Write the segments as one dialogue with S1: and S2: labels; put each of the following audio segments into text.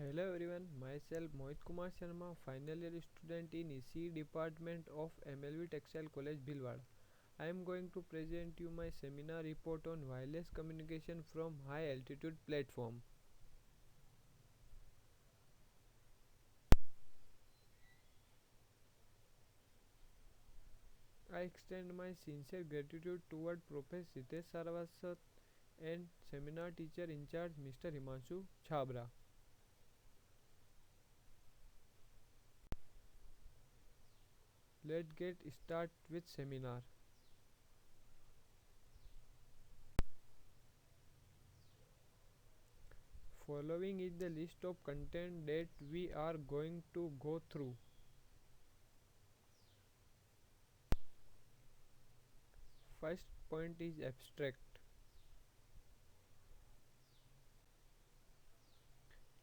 S1: Hello everyone, myself Mohit Kumar Sharma, final year student in EC Department of MLV Textile College Bhilwara. I am going to present you my seminar report on wireless communication from high altitude platform. I extend my sincere gratitude toward Professor Sitesh Sarvaswat and seminar teacher in charge Mr. Himanshu Chabra. Let's get start with seminar. Following is the list of content that we are going to go through. First point is abstract.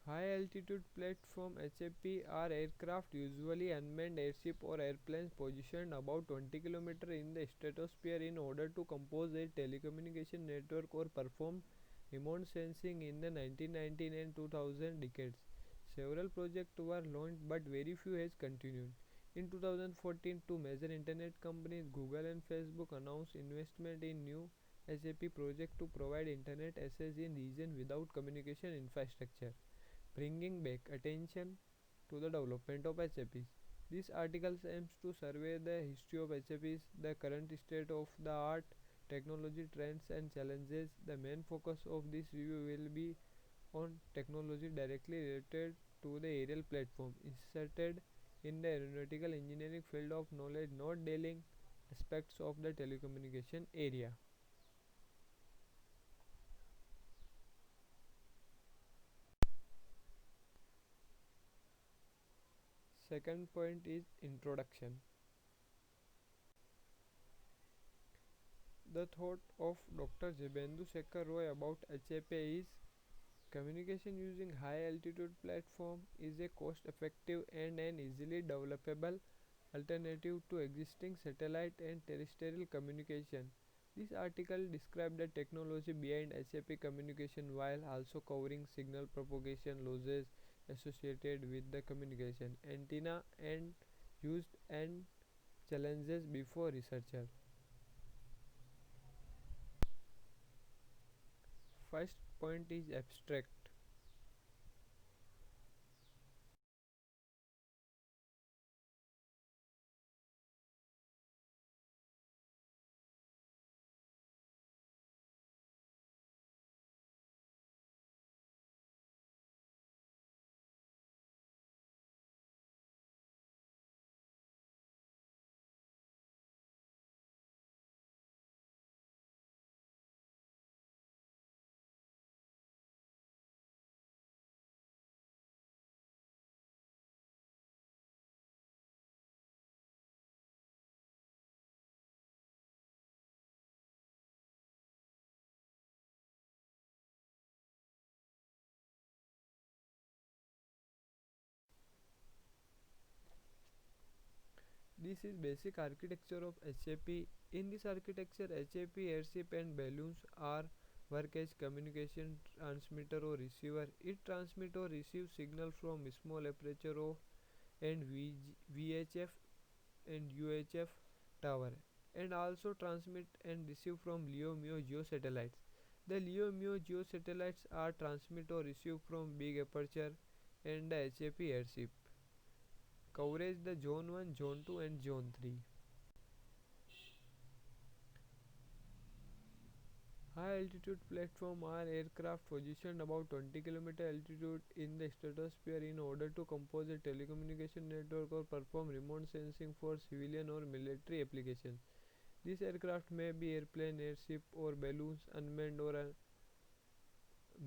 S1: High altitude platform HAP are aircraft, usually unmanned airship or airplanes positioned about 20 km in the stratosphere in order to compose a telecommunication network or perform remote sensing in the 1990 and 2000 decades. Several projects were launched but very few has continued. In 2014, two major internet companies Google and Facebook announced investment in new HAP project to provide internet access in region without communication infrastructure, bringing back attention to the development of HAPs. This article aims to survey the history of HAPs, the current state of the art, technology trends and challenges. The main focus of this review will be on technology directly related to the aerial platform inserted in the aeronautical engineering field of knowledge, not dealing aspects of the telecommunication area. Second point is introduction. The thought of Dr. Jibendu Shekhar Roy about HAPA is communication using high altitude platform is a cost effective and an easily developable alternative to existing satellite and terrestrial communication. This article describes the technology behind HAP communication while also covering signal propagation losses associated with the communication antenna and used and challenges before researcher. First point is abstract. This is basic architecture of HAP. In this architecture, HAP airship and balloons are work as communication transmitter or receiver. It transmit or receive signal from small aperture of and VHF and UHF tower, and also transmit and receive from LEO MEO geo satellites. The LEO MEO geo satellites are transmit or receive from big aperture and the HAP airship. Coverage the zone 1, zone 2 and zone 3. High altitude platform are aircraft positioned about 20 km altitude in the stratosphere in order to compose a telecommunication network or perform remote sensing for civilian or military applications. These aircraft may be airplane, airship or balloons, unmanned or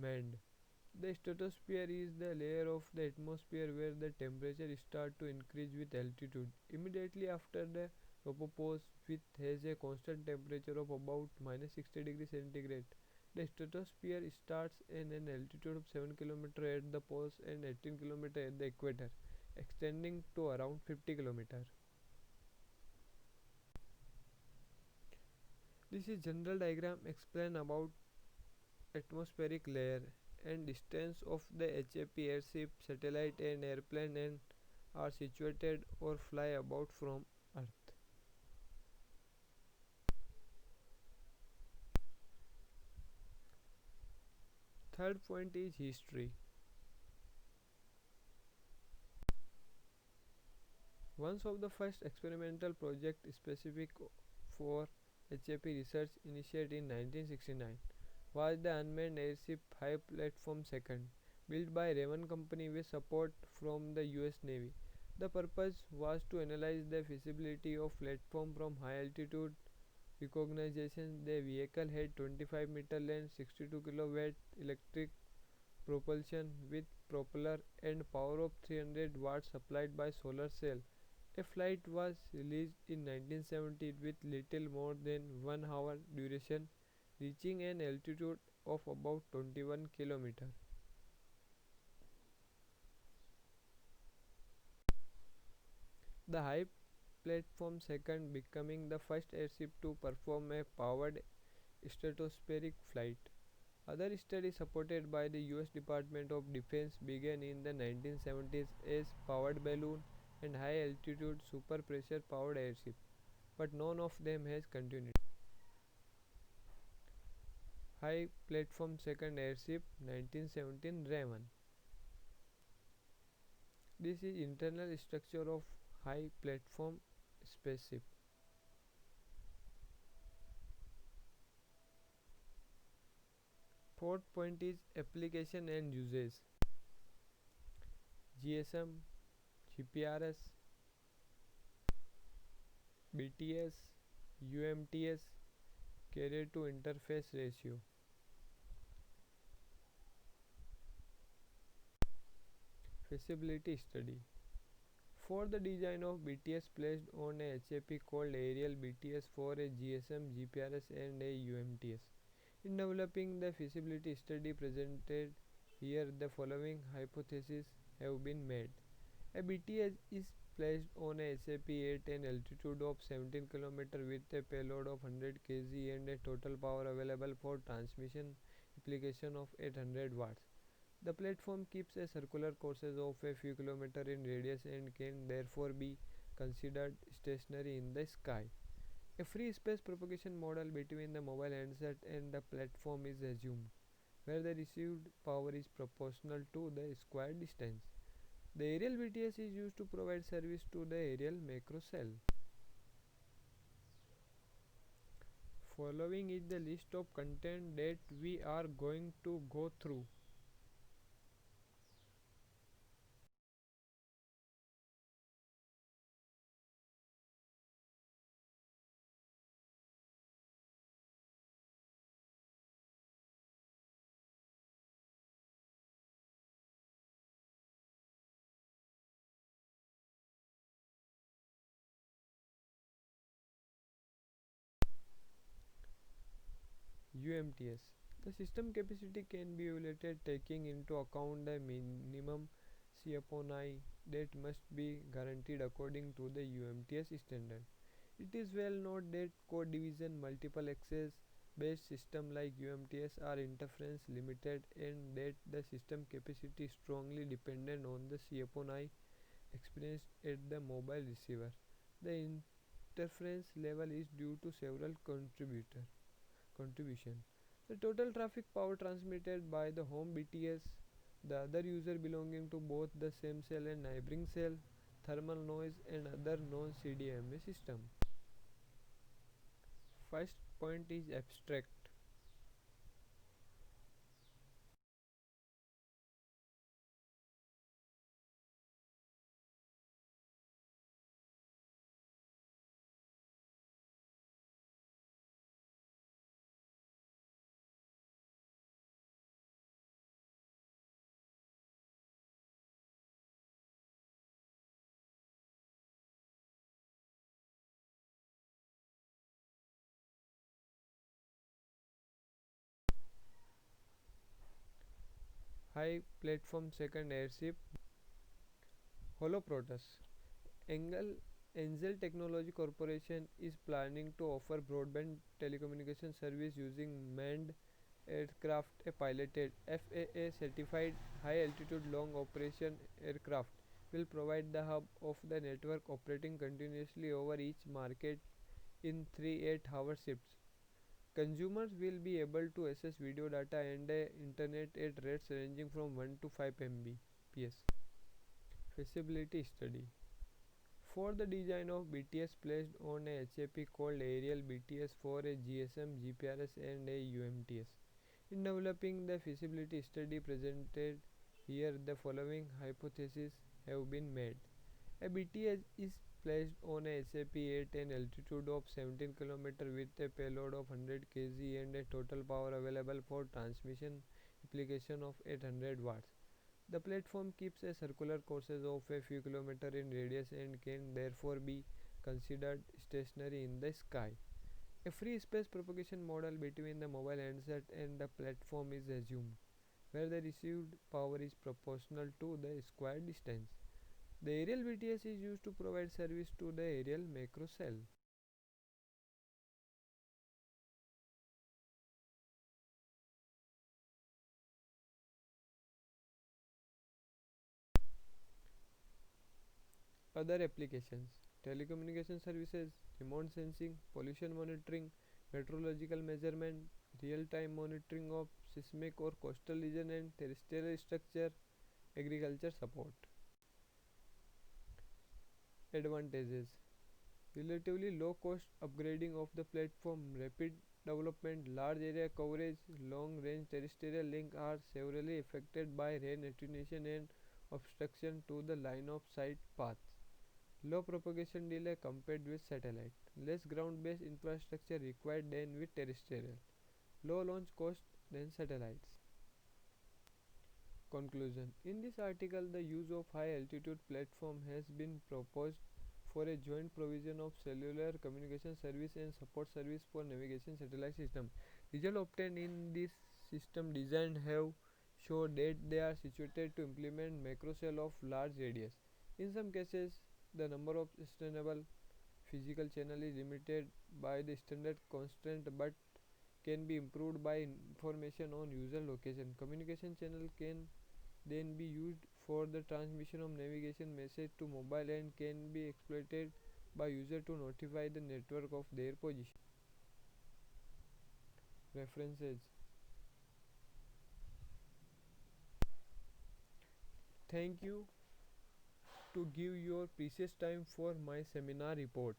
S1: manned. The stratosphere is the layer of the atmosphere where the temperature starts to increase with altitude. Immediately after the tropopause, which has a constant temperature of about minus 60 degrees centigrade, the stratosphere starts in an altitude of 7 km at the poles and 18 km at the equator, extending to around 50 km. This is general diagram explain about atmospheric layer. and distance of the HAP airship, satellite, and airplane and are situated or fly about from Earth. Third point is history. One of the first experimental projects specific for HAP research initiated in 1969 was the unmanned airship High Platform 2nd, built by Raven Company with support from the US Navy. The purpose was to analyze the feasibility of platform from high altitude recognition. The vehicle had 25-meter length, 62 kilowatt electric propulsion with propeller and power of 300 watts supplied by solar cell. A flight was released in 1970 with little more than 1 hour duration, reaching an altitude of about 21 km. The high platform second becoming the first airship to perform a powered stratospheric flight. Other studies supported by the US Department of Defense began in the 1970s as powered balloon and high altitude super pressure powered airship, but none of them has continued. High platform second airship 1917 Raven. This is internal structure of high platform spaceship. Fourth point is application and uses. GSM, GPRS, BTS, UMTS, carrier to interface ratio. Feasibility study. For the design of BTS placed on a HAP called aerial BTS for a GSM, GPRS and a UMTS. In developing the feasibility study presented here, the following hypotheses have been made. A BTS is placed on a HAP at an altitude of 17 km with a payload of 100 kg and a total power available for transmission application of 800 watts. The platform keeps a circular courses of a few kilometers in radius and can therefore be considered stationary in the sky. A free space propagation model between the mobile handset and the platform is assumed, where the received power is proportional to the square distance. The aerial BTS is used to provide service to the aerial macro cell. Following is the list of content that we are going to go through. UMTS. The system capacity can be evaluated taking into account the minimum C upon I that must be guaranteed according to the UMTS standard. It is well known that code division multiple access based system like UMTS are interference limited and that the system capacity is strongly dependent on the C upon I experienced at the mobile receiver. The interference level is due to several contribution. The total traffic power transmitted by the home BTS, the other user belonging to both the same cell and neighboring cell, thermal noise and other non-CDMA system. First point is abstract. High platform second airship Holoprotus. Angel Technology Corporation is planning to offer broadband telecommunication service using manned aircraft, a piloted FAA certified high altitude long operation aircraft will provide the hub of the network operating continuously over each market in 3 8-hour shifts. Consumers will be able to access video data and internet at rates ranging from 1 to 5 Mbps. Feasibility study. For the design of BTS placed on a HAP called Aerial BTS for a GSM, GPRS and a UMTS. In developing the feasibility study presented here, the following hypotheses have been made. A BTS is placed on a HAP at an altitude of 17 km with a payload of 100 kg and a total power available for transmission application of 800 watts. The platform keeps a circular courses of a few kilometers in radius and can therefore be considered stationary in the sky. A free space propagation model between the mobile handset and the platform is assumed, where the received power is proportional to the square distance. The aerial BTS is used to provide service to the aerial macro cell. Other applications: telecommunication services, remote sensing, pollution monitoring, meteorological measurement, real time monitoring of seismic or coastal region and terrestrial structure, agriculture support. Advantages: relatively low cost upgrading of the platform, rapid development, large area coverage, long range terrestrial link are severely affected by rain attenuation and obstruction to the line of sight paths. Low propagation delay compared with satellite. Less ground based infrastructure required than with terrestrial. Low launch cost than satellites. Conclusion: in this article, the use of high altitude platform has been proposed for a joint provision of cellular communication service and support service for navigation satellite system. Results obtained in this system design have shown that they are situated to implement macro cell of large radius. In some cases, the number of sustainable physical channel is limited by the standard constraint but can be improved by information on user location. Communication channel can then be used for the transmission of navigation message to mobile and can be exploited by user to notify the network of their position. References: thank you to give your precious time for my seminar report.